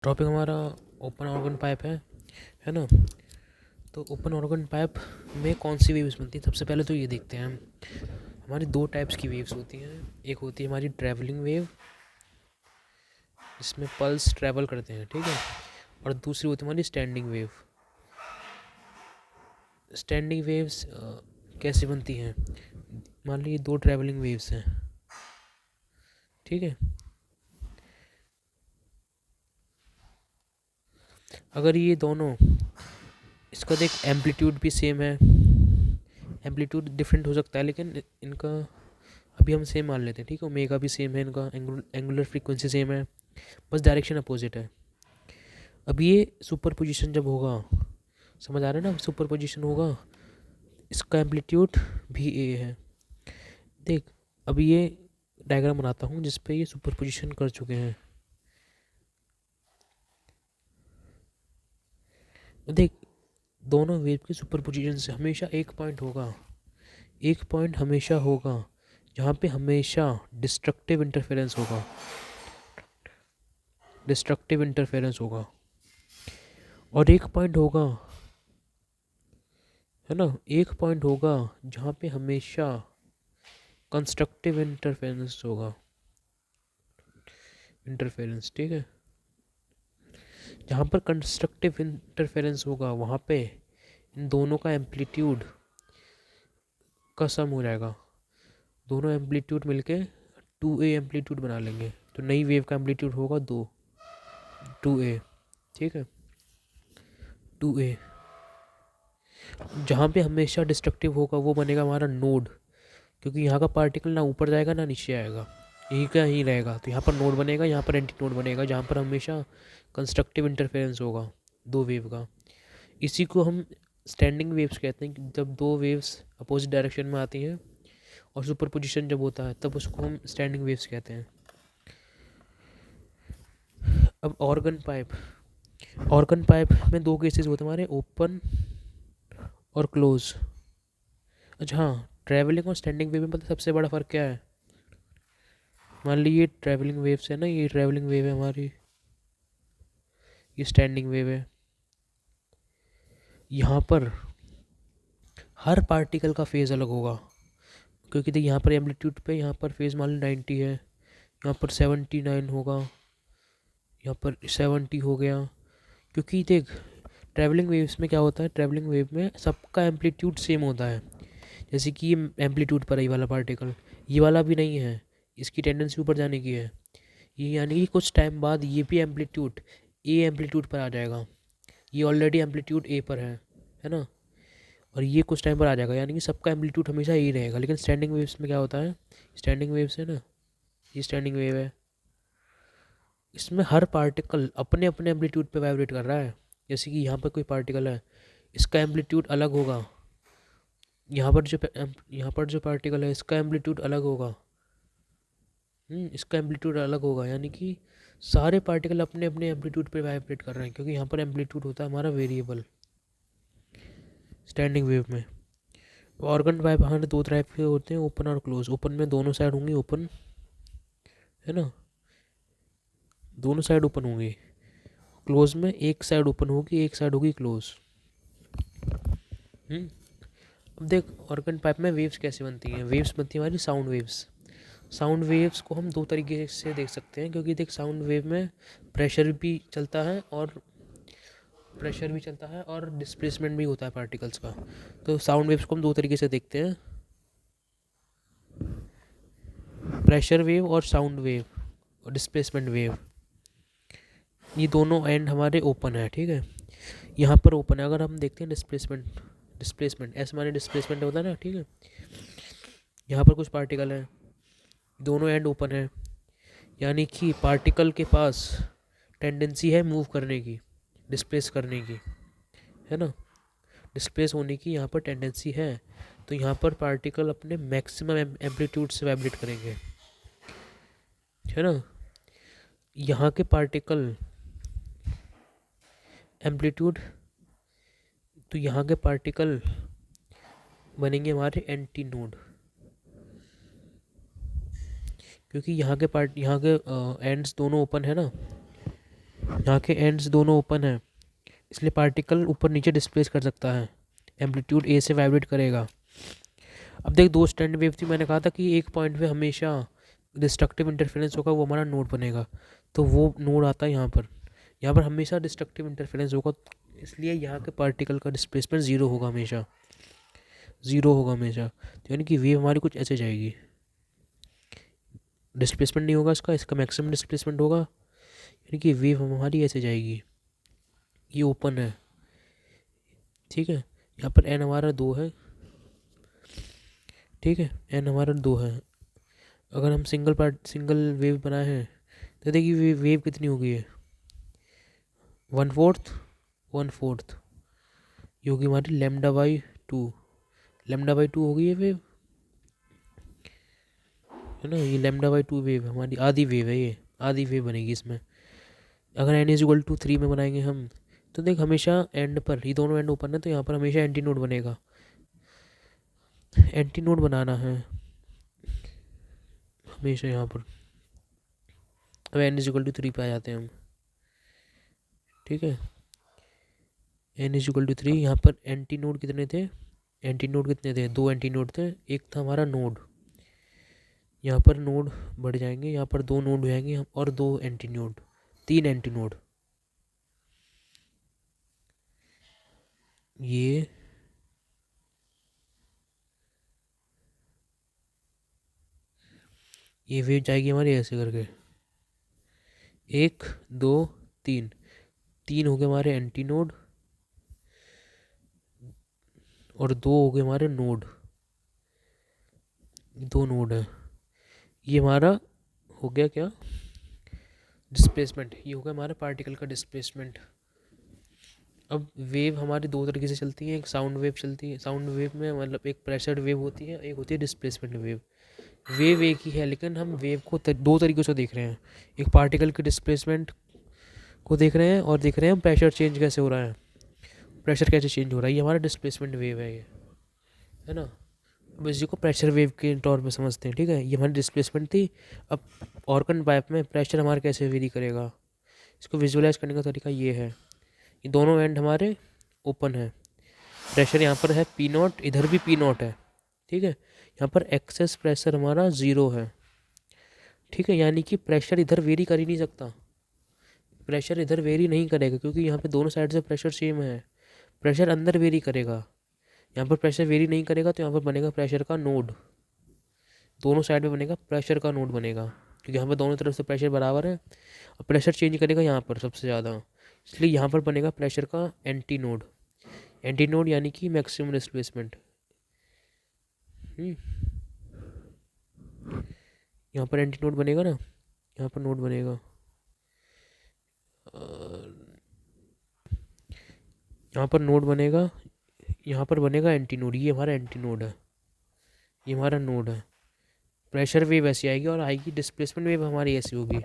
Topic हमारा open organ pipe है ना। तो ओपन ऑर्गन पाइप में कौन सी वेव्स बनती हैं, सबसे पहले तो ये देखते हैं हम। हमारी दो टाइप्स की वेव्स होती हैं। एक होती है हमारी ट्रैवलिंग वेव, जिसमें पल्स ट्रैवल करते हैं, ठीक है। और दूसरी होती है हमारी स्टैंडिंग वेव। स्टैंडिंग वेव्स कैसे बनती हैं? मान लीजिए दो ट्रैवलिंग वेव्स हैं, ठीक है। अगर ये दोनों, इसका देख एम्पलीट्यूड भी सेम है, एम्पलीट्यूड डिफरेंट हो सकता है लेकिन इनका अभी हम सेम मान लेते हैं, ठीक है। ओमेगा भी सेम है, इनका एंगुलर फ्रीक्वेंसी सेम है, बस डायरेक्शन अपोजिट है। अब ये सुपर पोजिशन जब होगा, समझ आ रहा है ना, सुपर पोजिशन होगा, इसका एम्पलीट्यूड भी ए है। देख, अभी ये डायग्राम बनाता हूँ जिस पे ये सुपर पोजिशन कर चुके हैं। देख, दोनों वेव के सुपर पोजिशन से हमेशा एक पॉइंट होगा, एक पॉइंट हमेशा होगा जहाँ पे हमेशा डिस्ट्रक्टिव इंटरफेरेंस होगा, डिस्ट्रक्टिव इंटरफेरेंस होगा। और एक पॉइंट होगा, है ना, एक पॉइंट होगा जहाँ पे हमेशा कंस्ट्रक्टिव इंटरफेरेंस होगा, इंटरफेरेंस, ठीक है। जहाँ पर कंस्ट्रक्टिव इंटरफेरेंस होगा वहाँ पे इन दोनों का एम्पलीट्यूड का सम हो जाएगा। दोनों एम्पलीट्यूड मिलके 2A एम्पलीट्यूड बना लेंगे, तो नई वेव का एम्पलीट्यूड होगा 2A, ठीक है, 2A। जहाँ पे हमेशा डिस्ट्रक्टिव होगा वो बनेगा हमारा नोड, क्योंकि यहाँ का पार्टिकल ना ऊपर जाएगा ना नीचे आएगा, यही का यही रहेगा। तो यहाँ पर नोड बनेगा, यहाँ पर एंटी नोड बनेगा, जहाँ पर हमेशा कंस्ट्रक्टिव इंटरफेरेंस होगा दो वेव का। इसी को हम स्टैंडिंग वेव्स कहते हैं, कि जब दो वेव्स अपोजिट डायरेक्शन में आती हैं और सुपर पोजिशन जब होता है तब उसको हम स्टैंडिंग वेव्स कहते हैं। अब ऑर्गन पाइप, ऑर्गन पाइप में दो केसेस होते हैं हमारे, ओपन और क्लोज। अच्छा हाँ, ट्रैवलिंग और स्टैंडिंग वेव में पता सबसे बड़ा फ़र्क क्या है? मान लीजिए ट्रैवलिंग वेव्स है ना, ये ट्रैवलिंग वेव है हमारी, ये स्टैंडिंग वेव है। यहाँ पर हर पार्टिकल का फेज़ अलग होगा, क्योंकि देख यहाँ पर एम्पलीट्यूड पे यहाँ पर फेज़ मान लो 90 है, यहाँ पर 79 होगा, यहाँ पर 70 हो गया। क्योंकि देख ट्रैवलिंग वेव्स में क्या होता है, ट्रैवलिंग वेव में सबका एम्पलीट्यूड सेम होता है। जैसे कि ये एम्पलीट्यूड पर है ये वाला पार्टिकल, ये वाला भी नहीं है, इसकी टेंडेंसी ऊपर जाने की है। ये यानी कि कुछ टाइम बाद ये भी एम्पलीट्यूड ए एम्पलीट्यूड पर आ जाएगा, ये ऑलरेडी एम्पलीट्यूड ए पर है ना। और ये कुछ टाइम पर आ जाएगा, यानी कि सबका एम्पलीट्यूड हमेशा ए रहेगा। लेकिन स्टैंडिंग वेव्स में क्या होता है, स्टैंडिंग वेव्स है ना, ये स्टैंडिंग वेव है, इसमें हर पार्टिकल अपने अपने एम्पलीट्यूड पे वाइब्रेट कर रहा है। जैसे कि यहाँ पर कोई पार्टिकल है, इसका एम्पलीट्यूड अलग होगा, यहाँ पर जो पार्टिकल है इसका एम्पलीट्यूड अलग होगा, इसका एम्पलीट्यूड अलग होगा। यानी कि सारे पार्टिकल अपने अपने एम्पलीट्यूड पे वाइब्रेट कर रहे हैं, क्योंकि यहाँ पर एम्पलीट्यूड होता है हमारा वेरिएबल स्टैंडिंग वेव में। ऑर्गन पाइप हमारे दो टाइप के होते हैं, ओपन और क्लोज। ओपन में दोनों साइड होंगी ओपन, है ना, दोनों साइड ओपन होंगी। क्लोज में एक साइड ओपन होगी, एक साइड होगी क्लोज। अब देख ऑर्गन पाइप में वेव्स कैसे बनती हैं। वेव्स बनती हैं हमारी साउंड वेव्स। साउंड वेव्स को हम दो तरीके से देख सकते हैं, क्योंकि देख साउंड वेव में प्रेशर भी चलता है और डिस्प्लेसमेंट भी होता है पार्टिकल्स का। तो साउंड वेव्स को हम दो तरीके से देखते हैं, प्रेशर वेव और साउंड वेव और डिस्प्लेसमेंट वेव। ये दोनों एंड हमारे ओपन है, ठीक है। यहाँ पर ओपन है। अगर हम देखते हैं डिस्प्लेसमेंट, डिस्प्लेसमेंट ऐसे माने डिस्प्लेसमेंट होता है ना, ठीक है। यहाँ पर कुछ पार्टिकल हैं, दोनों एंड ओपन है, यानी कि पार्टिकल के पास टेंडेंसी है मूव करने की, डिस्प्लेस करने की, है ना, डिस्प्लेस होने की यहाँ पर टेंडेंसी है। तो यहाँ पर पार्टिकल अपने मैक्सिमम एम्पलीट्यूड से वाइब्रेट करेंगे, है ना। यहाँ के पार्टिकल एम्पलीट्यूड, तो यहाँ के पार्टिकल बनेंगे हमारे एंटी नोड, क्योंकि यहाँ के एंड्स दोनों ओपन है ना, यहाँ के एंड्स दोनों ओपन हैं, इसलिए पार्टिकल ऊपर नीचे डिस्प्लेस कर सकता है, एम्पलीट्यूड ए से वाइब्रेट करेगा। अब देख, दो स्टैंड वेव थी, मैंने कहा था कि एक पॉइंट पे हमेशा डिस्ट्रक्टिव इंटरफेरेंस होगा, वो हमारा नोड बनेगा। तो वो नोड आता है यहाँ पर हमेशा डिस्ट्रक्टिव इंटरफेरेंस होगा, इसलिए यहाँ के पार्टिकल का डिस्प्लेसमेंट ज़ीरो होगा हमेशा, ज़ीरो होगा हमेशा। तो यानी कि वेव हमारी कुछ ऐसे जाएगी, डिस्प्लेसमेंट नहीं होगा इसका मैक्सिमम डिस्प्लेसमेंट होगा, यानी कि वेव हमारी ऐसे जाएगी। ये ओपन है, ठीक है। यहाँ पर एन हमारा 2 है, ठीक है, एन हमारा 2 है। अगर हम सिंगल वेव बनाए हैं तो देखिए वेव कितनी हो गई है, 1/4 ये होगी हमारी λ/2, λ/2 हो गई है वेव, है ना। ये λ/2 वेव हमारी आधी वेव है, ये आधी वेव बनेगी इसमें। अगर n=3 में बनाएंगे हम, तो देख हमेशा एंड पर, ये दोनों एंड ओपन है तो यहाँ पर हमेशा एंटी नोड बनेगा, एंटी नोड बनाना है हमेशा यहाँ पर। अब n=3 पे आ जाते हैं हम, ठीक है। n=3, यहाँ पर एंटी नोड कितने थे, दो एंटी नोड थे, एक था हमारा नोड। यहाँ पर नोड बढ़ जाएंगे, यहाँ पर 2 नोड हो जाएंगे और 2 एंटी नोड, 3 एंटी नोड। ये वेव जाएगी हमारी ऐसे करके, 1 2 3, 3 हो गए हमारे एंटी नोड और 2 हो गए हमारे नोड, 2 नोड है। ये हमारा हो गया क्या, डिस्प्लेसमेंट, ये हो गया हमारे पार्टिकल का डिस्प्लेसमेंट। अब वेव हमारी दो तरीके से चलती है, एक साउंड वेव चलती है, साउंड वेव में मतलब एक प्रेशर वेव होती है, एक होती है डिस्प्लेसमेंट वेव। वेव एक ही है, लेकिन हम वेव को दो तरीक़ों से देख रहे हैं, एक पार्टिकल के डिस्प्लेसमेंट को देख रहे हैं और देख रहे हैं हम प्रेशर चेंज कैसे हो रहा है, प्रेशर कैसे चेंज हो रहा है। ये हमारा डिस्प्लेसमेंट वेव है, ये है ना। अब इसी को प्रेशर वेव के तौर पे समझते हैं, ठीक है। ये हमारी डिस्प्लेसमेंट थी। अब ऑर्गन पाइप में प्रेशर हमारा कैसे वेरी करेगा, इसको विजुअलाइज करने का तरीका ये है, ये दोनों एंड हमारे ओपन है, प्रेशर यहाँ पर है P0, इधर भी P0 है, ठीक है। यहाँ पर एक्सेस प्रेशर हमारा 0 है, ठीक है। यानी कि प्रेशर इधर वेरी कर ही नहीं सकता, प्रेशर इधर वेरी नहीं करेगा, क्योंकि यहाँ पे दोनों साइड से प्रेशर सेम है। प्रेशर अंदर वेरी करेगा, यहाँ पर प्रेशर वेरी नहीं करेगा, तो यहाँ पर बनेगा प्रेशर का नोड, दोनों साइड में बनेगा प्रेशर का नोड बनेगा, क्योंकि यहाँ पर दोनों तरफ से प्रेशर बराबर है। और प्रेशर चेंज करेगा यहाँ पर सबसे ज़्यादा, इसलिए यहाँ पर बनेगा प्रेशर का एंटी नोड, एंटी नोड यानी कि मैक्सिमम डिस्प्लेसमेंट। यहाँ पर एंटी नोड बनेगा ना, यहाँ पर नोड बनेगा, यहाँ पर नोड बनेगा, यहाँ पर बनेगा एंटी नोड, ये हमारा एंटी नोड है, ये हमारा नोड है। प्रेशर वेव ऐसी आएगी और आएगी, डिस्प्लेसमेंट वेव हमारी ऐसी होगी।